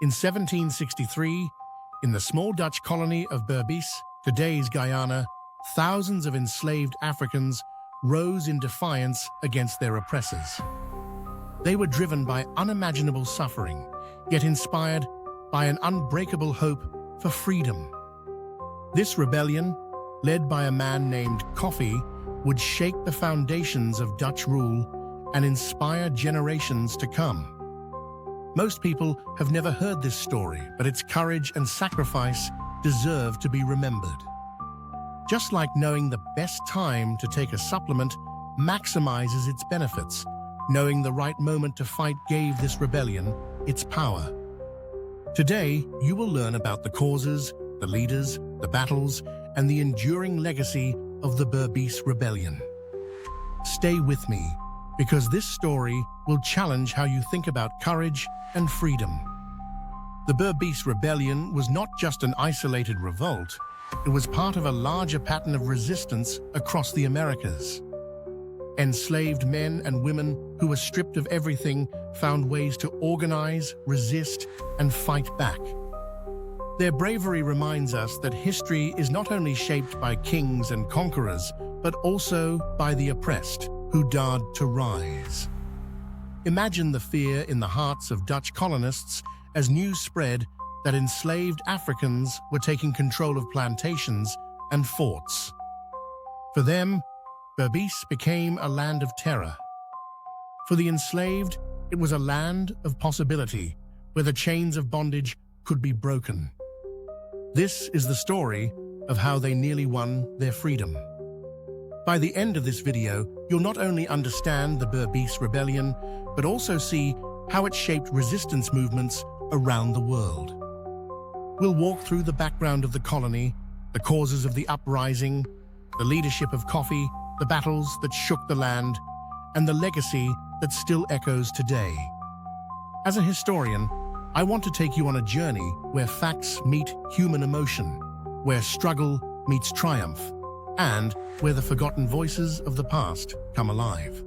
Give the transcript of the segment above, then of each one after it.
In 1763, in the small Dutch colony of Berbice, today's Guyana, thousands of enslaved Africans rose in defiance against their oppressors. They were driven by unimaginable suffering, yet inspired by an unbreakable hope for freedom. This rebellion, led by a man named Cuffy, would shake the foundations of Dutch rule and inspire generations to come. Most people have never heard this story, but its courage and sacrifice deserve to be remembered. Just like knowing the best time to take a supplement maximizes its benefits, knowing the right moment to fight gave this rebellion its power. Today, you will learn about the causes, the leaders, the battles, and the enduring legacy of the Berbice Rebellion. Stay with me, because this story will challenge how you think about courage and freedom. The Berbice Rebellion was not just an isolated revolt, it was part of a larger pattern of resistance across the Americas. Enslaved men and women who were stripped of everything found ways to organize, resist, and fight back. Their bravery reminds us that history is not only shaped by kings and conquerors, but also by the oppressed who dared to rise. Imagine the fear in the hearts of Dutch colonists as news spread that enslaved Africans were taking control of plantations and forts. For them, Berbice became a land of terror. For the enslaved, it was a land of possibility, where the chains of bondage could be broken. This is the story of how they nearly won their freedom. By the end of this video, you'll not only understand the Berbice Rebellion, but also see how it shaped resistance movements around the world. We'll walk through the background of the colony, the causes of the uprising, the leadership of Cuffy, the battles that shook the land, and the legacy that still echoes today. As a historian, I want to take you on a journey where facts meet human emotion, where struggle meets triumph, and where the forgotten voices of the past come alive.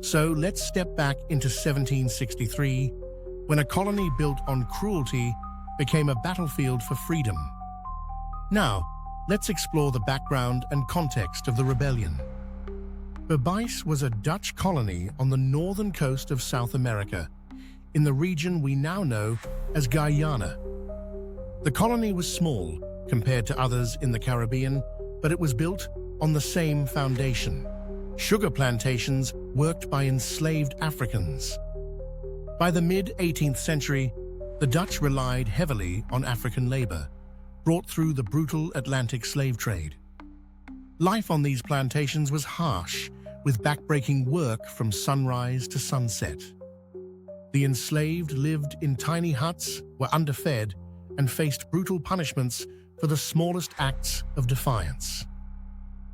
So let's step back into 1763, when a colony built on cruelty became a battlefield for freedom. Now, let's explore the background and context of the rebellion. Berbice was a Dutch colony on the northern coast of South America, in the region we now know as Guyana. The colony was small compared to others in the Caribbean, but it was built on the same foundation: sugar plantations worked by enslaved Africans. By the mid-18th century, the Dutch relied heavily on African labor, brought through the brutal Atlantic slave trade. Life on these plantations was harsh, with backbreaking work from sunrise to sunset. The enslaved lived in tiny huts, were underfed, and faced brutal punishments for the smallest acts of defiance.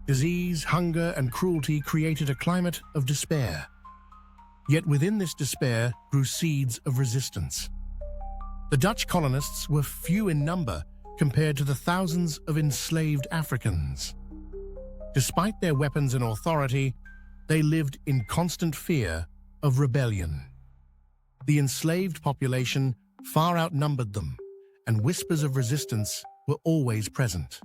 Disease, hunger, and cruelty created a climate of despair. Yet within this despair grew seeds of resistance. The Dutch colonists were few in number compared to the thousands of enslaved Africans. Despite their weapons and authority, they lived in constant fear of rebellion. The enslaved population far outnumbered them, and whispers of resistance were always present.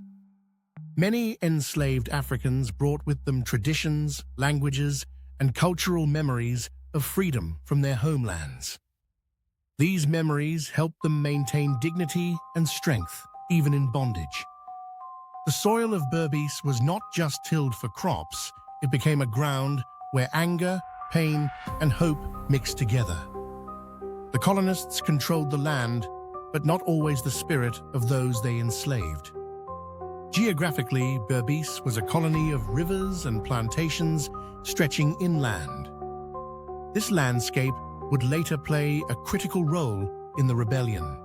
Many enslaved Africans brought with them traditions, languages, and cultural memories of freedom from their homelands. These memories helped them maintain dignity and strength, even in bondage. The soil of Berbice was not just tilled for crops, it became a ground where anger, pain, and hope mixed together. The colonists controlled the land, but not always the spirit of those they enslaved. Geographically, Berbice was a colony of rivers and plantations stretching inland. This landscape would later play a critical role in the rebellion.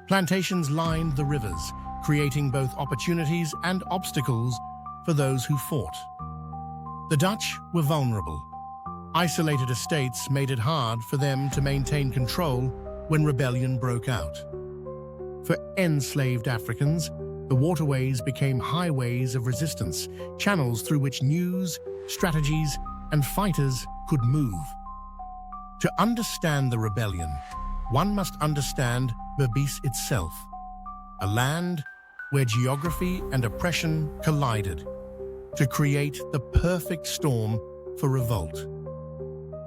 Plantations lined the rivers, creating both opportunities and obstacles for those who fought. The Dutch were vulnerable. Isolated estates made it hard for them to maintain control when rebellion broke out. For enslaved Africans, the waterways became highways of resistance, channels through which news, strategies, and fighters could move. To understand the rebellion, one must understand Berbice itself, a land where geography and oppression collided to create the perfect storm for revolt.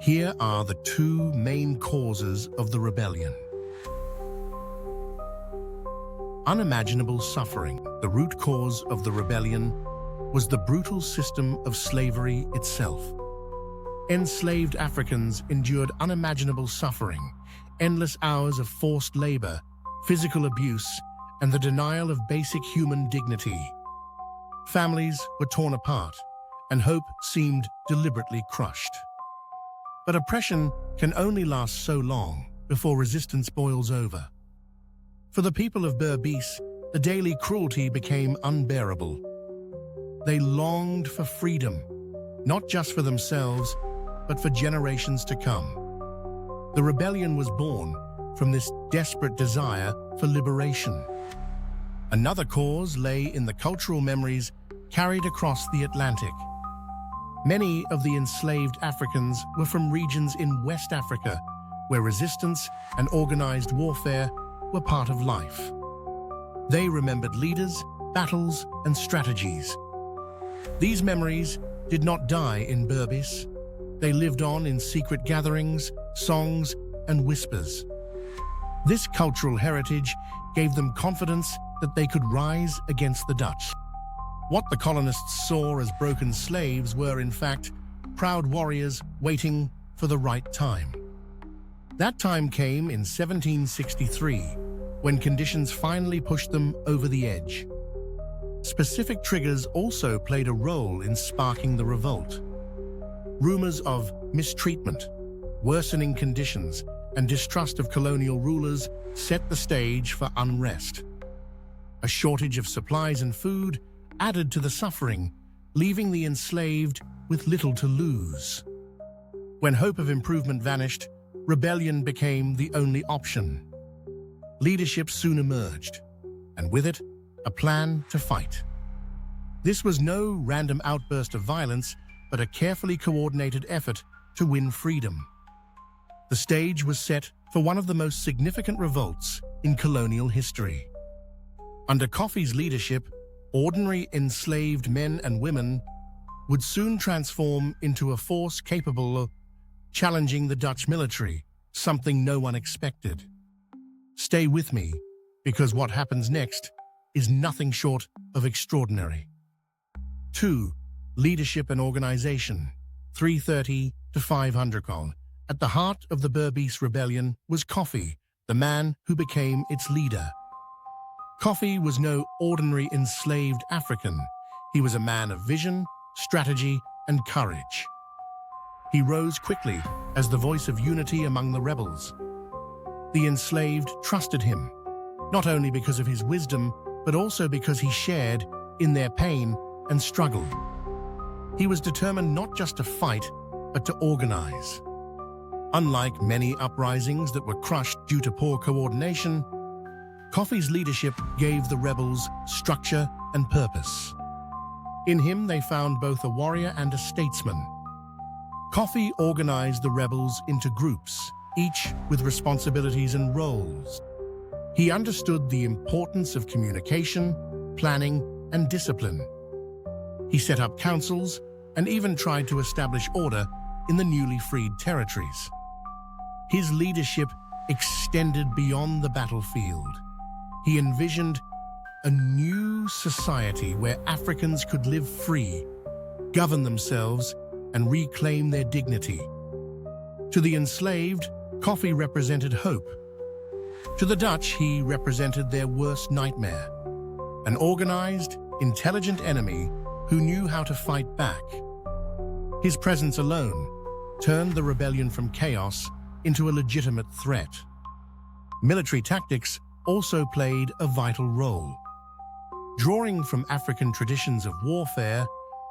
Here are the two main causes of the rebellion. Unimaginable suffering. The root cause of the rebellion was the brutal system of slavery itself. Enslaved Africans endured unimaginable suffering, endless hours of forced labor, physical abuse, and the denial of basic human dignity. Families were torn apart, and hope seemed deliberately crushed. But oppression can only last so long before resistance boils over. For the people of Berbice, the daily cruelty became unbearable. They longed for freedom, not just for themselves, but for generations to come. The rebellion was born from this desperate desire for liberation. Another cause lay in the cultural memories carried across the Atlantic. Many of the enslaved Africans were from regions in West Africa, where resistance and organized warfare were part of life. They remembered leaders, battles, and strategies. These memories did not die in Berbice. They lived on in secret gatherings, songs, and whispers. This cultural heritage gave them confidence that they could rise against the Dutch. What the colonists saw as broken slaves were, in fact, proud warriors waiting for the right time. That time came in 1763, when conditions finally pushed them over the edge. Specific triggers also played a role in sparking the revolt. Rumors of mistreatment, worsening conditions, and distrust of colonial rulers set the stage for unrest. A shortage of supplies and food added to the suffering, leaving the enslaved with little to lose. When hope of improvement vanished, rebellion became the only option. Leadership soon emerged, and with it, a plan to fight. This was no random outburst of violence, but a carefully coordinated effort to win freedom. The stage was set for one of the most significant revolts in colonial history. Under Cuffy's leadership, ordinary enslaved men and women would soon transform into a force capable of challenging the Dutch military, something no one expected. Stay with me, because what happens next is nothing short of extraordinary. 2. Leadership and organization. 330 to 500. At the heart of the Berbice Rebellion was Cuffy, the man who became its leader. Cuffy was no ordinary enslaved African. He was a man of vision, strategy, and courage. He rose quickly as the voice of unity among the rebels. The enslaved trusted him, not only because of his wisdom, but also because he shared in their pain and struggle. He was determined not just to fight, but to organize. Unlike many uprisings that were crushed due to poor coordination, Cuffy's leadership gave the rebels structure and purpose. In him, they found both a warrior and a statesman. Cuffy organized the rebels into groups, each with responsibilities and roles. He understood the importance of communication, planning, and discipline. He set up councils and even tried to establish order in the newly freed territories. His leadership extended beyond the battlefield. He envisioned a new society where Africans could live free, govern themselves, and reclaim their dignity. To the enslaved, Cuffy represented hope. To the Dutch, he represented their worst nightmare, an organized, intelligent enemy who knew how to fight back. His presence alone turned the rebellion from chaos into a legitimate threat. Military tactics also played a vital role. Drawing from African traditions of warfare,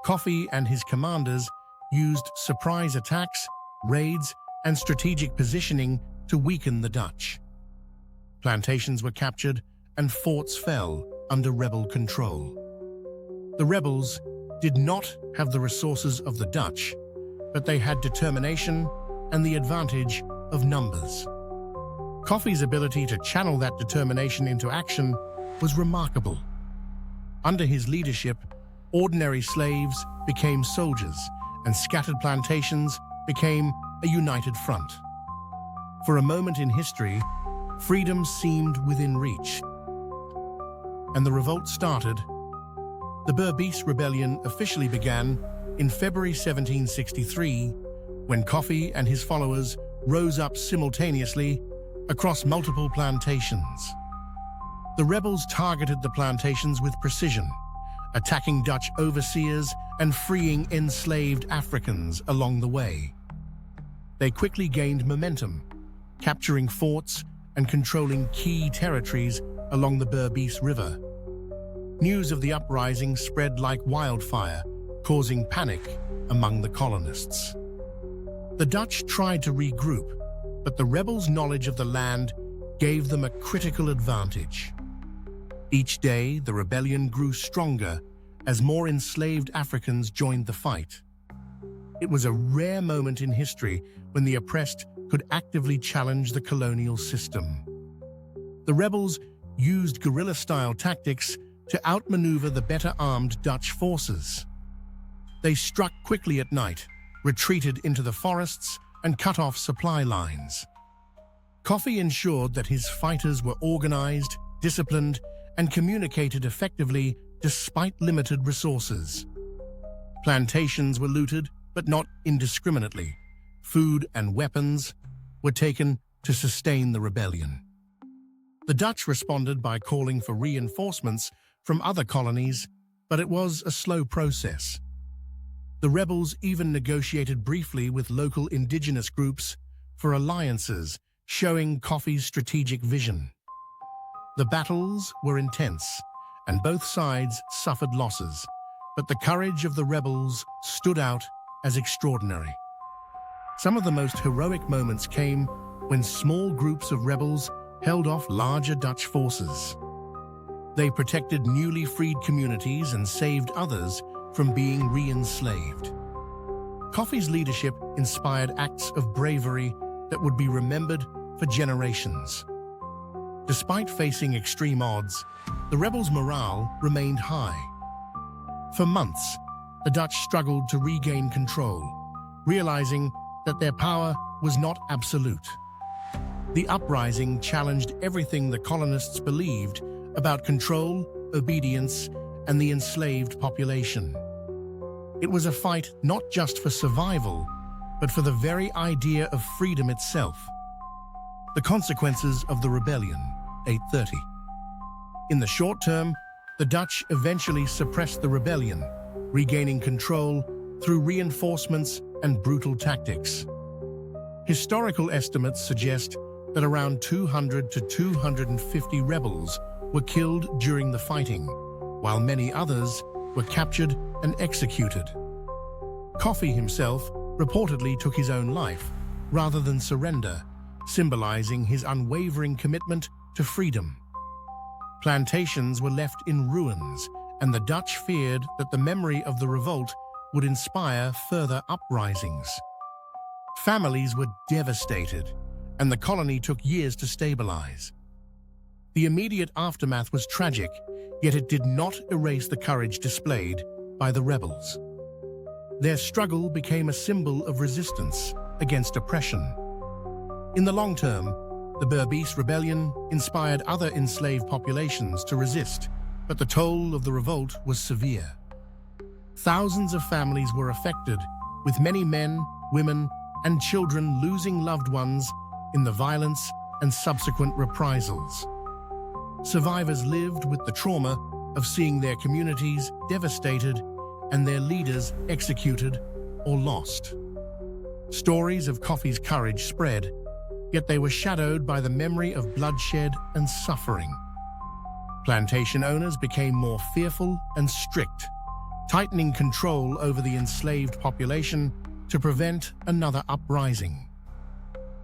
Cuffy and his commanders used surprise attacks, raids, and strategic positioning to weaken the Dutch. Plantations were captured and forts fell under rebel control. The rebels did not have the resources of the Dutch, but they had determination and the advantage of numbers. Cuffy's ability to channel that determination into action was remarkable. Under his leadership, ordinary slaves became soldiers, and scattered plantations became a united front. For a moment in history, freedom seemed within reach, and the revolt started. The Berbice Rebellion officially began in February 1763, when Cuffy and his followers rose up simultaneously across multiple plantations. The rebels targeted the plantations with precision, attacking Dutch overseers and freeing enslaved Africans along the way. They quickly gained momentum, capturing forts and controlling key territories along the Berbice River. News of the uprising spread like wildfire, causing panic among the colonists. The Dutch tried to regroup, but the rebels' knowledge of the land gave them a critical advantage. Each day, the rebellion grew stronger as more enslaved Africans joined the fight. It was a rare moment in history when the oppressed could actively challenge the colonial system. The rebels used guerrilla-style tactics to outmaneuver the better-armed Dutch forces. They struck quickly at night, retreated into the forests, and cut off supply lines. Cuffy ensured that his fighters were organized, disciplined, and communicated effectively despite limited resources. Plantations were looted, but not indiscriminately. Food and weapons were taken to sustain the rebellion. The Dutch responded by calling for reinforcements from other colonies, but it was a slow process. The rebels even negotiated briefly with local indigenous groups for alliances, showing Cuffy's strategic vision. The battles were intense, and both sides suffered losses, but the courage of the rebels stood out as extraordinary. Some of the most heroic moments came when small groups of rebels held off larger Dutch forces. They protected newly freed communities and saved others from being re-enslaved. Cuffy's leadership inspired acts of bravery that would be remembered for generations. Despite facing extreme odds, the rebels' morale remained high. For months, the Dutch struggled to regain control, realizing that their power was not absolute. The uprising challenged everything the colonists believed about control, obedience, and the enslaved population. It was a fight not just for survival, but for the very idea of freedom itself. The consequences of the rebellion, 830. In the short term, the Dutch eventually suppressed the rebellion, regaining control through reinforcements and brutal tactics. Historical estimates suggest that around 200 to 250 rebels were killed during the fighting, while many others were captured and executed. Cuffy himself reportedly took his own life rather than surrender, symbolizing his unwavering commitment to freedom. Plantations were left in ruins, and the Dutch feared that the memory of the revolt would inspire further uprisings. Families were devastated, and the colony took years to stabilize. The immediate aftermath was tragic, yet it did not erase the courage displayed by the rebels. Their struggle became a symbol of resistance against oppression. In the long term, the Berbice Rebellion inspired other enslaved populations to resist, but the toll of the revolt was severe. Thousands of families were affected, with many men, women, and children losing loved ones in the violence and subsequent reprisals. Survivors lived with the trauma of seeing their communities devastated and their leaders executed or lost. Stories of Cuffy's courage spread, yet they were shadowed by the memory of bloodshed and suffering. Plantation owners became more fearful and strict, tightening control over the enslaved population to prevent another uprising.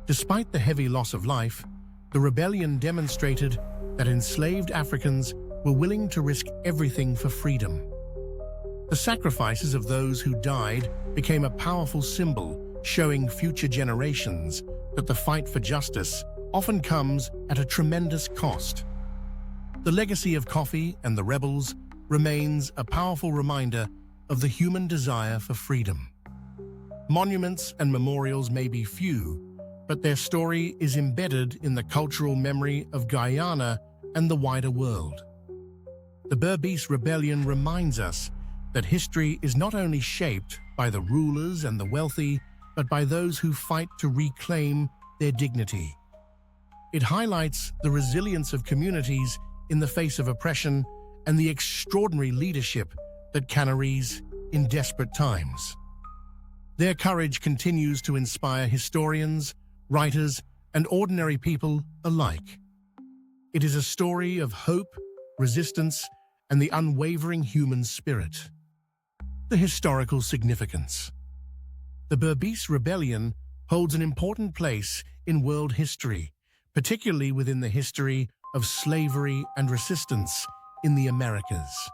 Despite the heavy loss of life, the rebellion demonstrated that enslaved Africans were willing to risk everything for freedom. The sacrifices of those who died became a powerful symbol, showing future generations that the fight for justice often comes at a tremendous cost. The legacy of Cuffy and the rebels remains a powerful reminder of the human desire for freedom. Monuments and memorials may be few, but their story is embedded in the cultural memory of Guyana and the wider world. The Berbice Rebellion reminds us that history is not only shaped by the rulers and the wealthy, but by those who fight to reclaim their dignity. It highlights the resilience of communities in the face of oppression and the extraordinary leadership that can arise in desperate times. Their courage continues to inspire historians, writers, and ordinary people alike. It is a story of hope, resistance, and the unwavering human spirit. The historical significance. The Berbice Rebellion holds an important place in world history, particularly within the history of slavery and resistance in the Americas.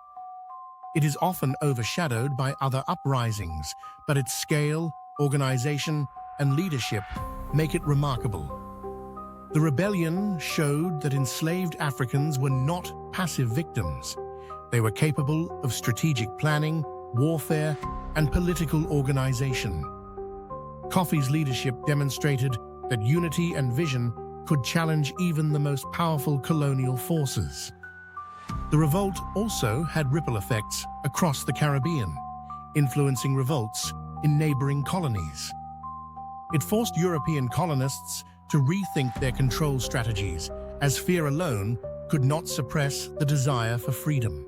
It is often overshadowed by other uprisings, but its scale, organization, and leadership make it remarkable. The rebellion showed that enslaved Africans were not passive victims. They were capable of strategic planning, warfare, and political organization. Cuffy's leadership demonstrated that unity and vision could challenge even the most powerful colonial forces. The revolt also had ripple effects across the Caribbean, influencing revolts in neighboring colonies. It forced European colonists to rethink their control strategies, as fear alone could not suppress the desire for freedom.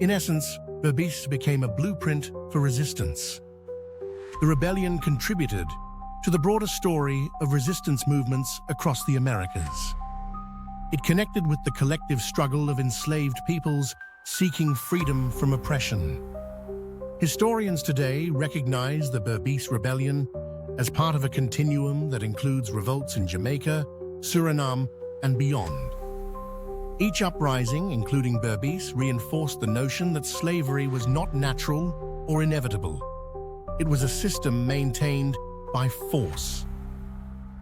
In essence, Berbice became a blueprint for resistance. The rebellion contributed to the broader story of resistance movements across the Americas. It connected with the collective struggle of enslaved peoples seeking freedom from oppression. Historians today recognize the Berbice Rebellion as part of a continuum that includes revolts in Jamaica, Suriname, and beyond. Each uprising, including Berbice, reinforced the notion that slavery was not natural or inevitable. It was a system maintained by force.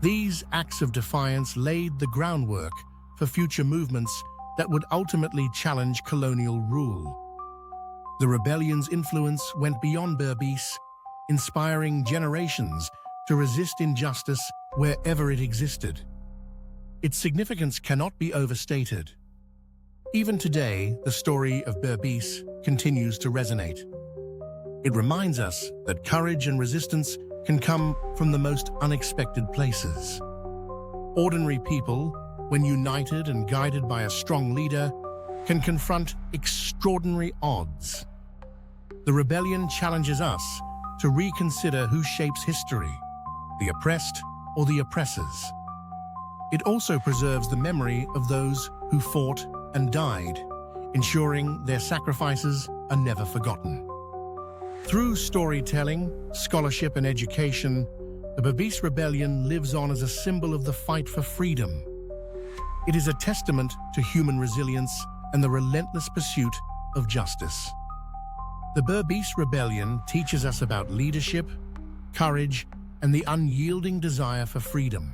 These acts of defiance laid the groundwork for future movements that would ultimately challenge colonial rule. The rebellion's influence went beyond Berbice, inspiring generations to resist injustice wherever it existed. Its significance cannot be overstated. Even today, the story of Berbice continues to resonate. It reminds us that courage and resistance can come from the most unexpected places. Ordinary people, when united and guided by a strong leader, can confront extraordinary odds. The rebellion challenges us to reconsider who shapes history, the oppressed or the oppressors. It also preserves the memory of those who fought and died, ensuring their sacrifices are never forgotten. Through storytelling, scholarship, and education, the Berbice Rebellion lives on as a symbol of the fight for freedom. It is a testament to human resilience and the relentless pursuit of justice. The Berbice Rebellion teaches us about leadership, courage, and the unyielding desire for freedom.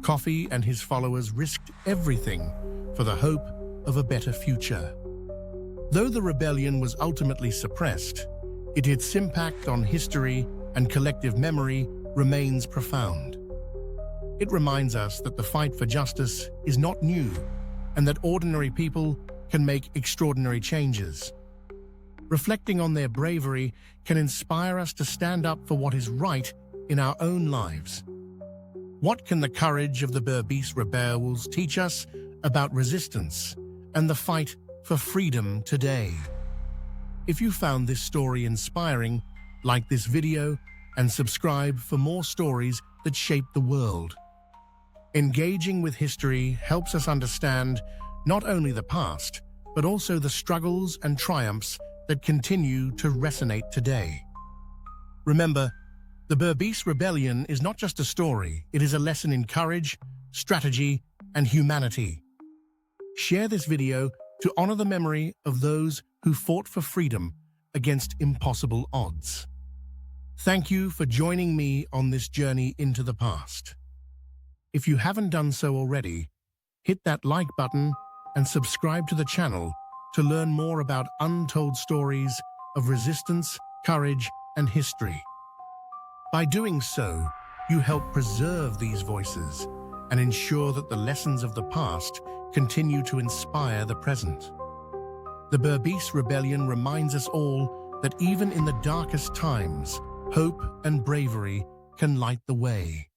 Cuffy and his followers risked everything for the hope of a better future. Though the rebellion was ultimately suppressed, its impact on history and collective memory remains profound. It reminds us that the fight for justice is not new and that ordinary people can make extraordinary changes. Reflecting on their bravery can inspire us to stand up for what is right in our own lives. What can the courage of the Berbice rebels teach us about resistance and the fight for freedom today? If you found this story inspiring, like this video and subscribe for more stories that shape the world. Engaging with history helps us understand not only the past, but also the struggles and triumphs that continue to resonate today. Remember, the Berbice Rebellion is not just a story, it is a lesson in courage, strategy, and humanity. Share this video to honor the memory of those who fought for freedom against impossible odds. Thank you for joining me on this journey into the past. If you haven't done so already, hit that like button and subscribe to the channel to learn more about untold stories of resistance, courage, and history. By doing so, you help preserve these voices and ensure that the lessons of the past continue to inspire the present. The Berbice Rebellion reminds us all that even in the darkest times, hope and bravery can light the way.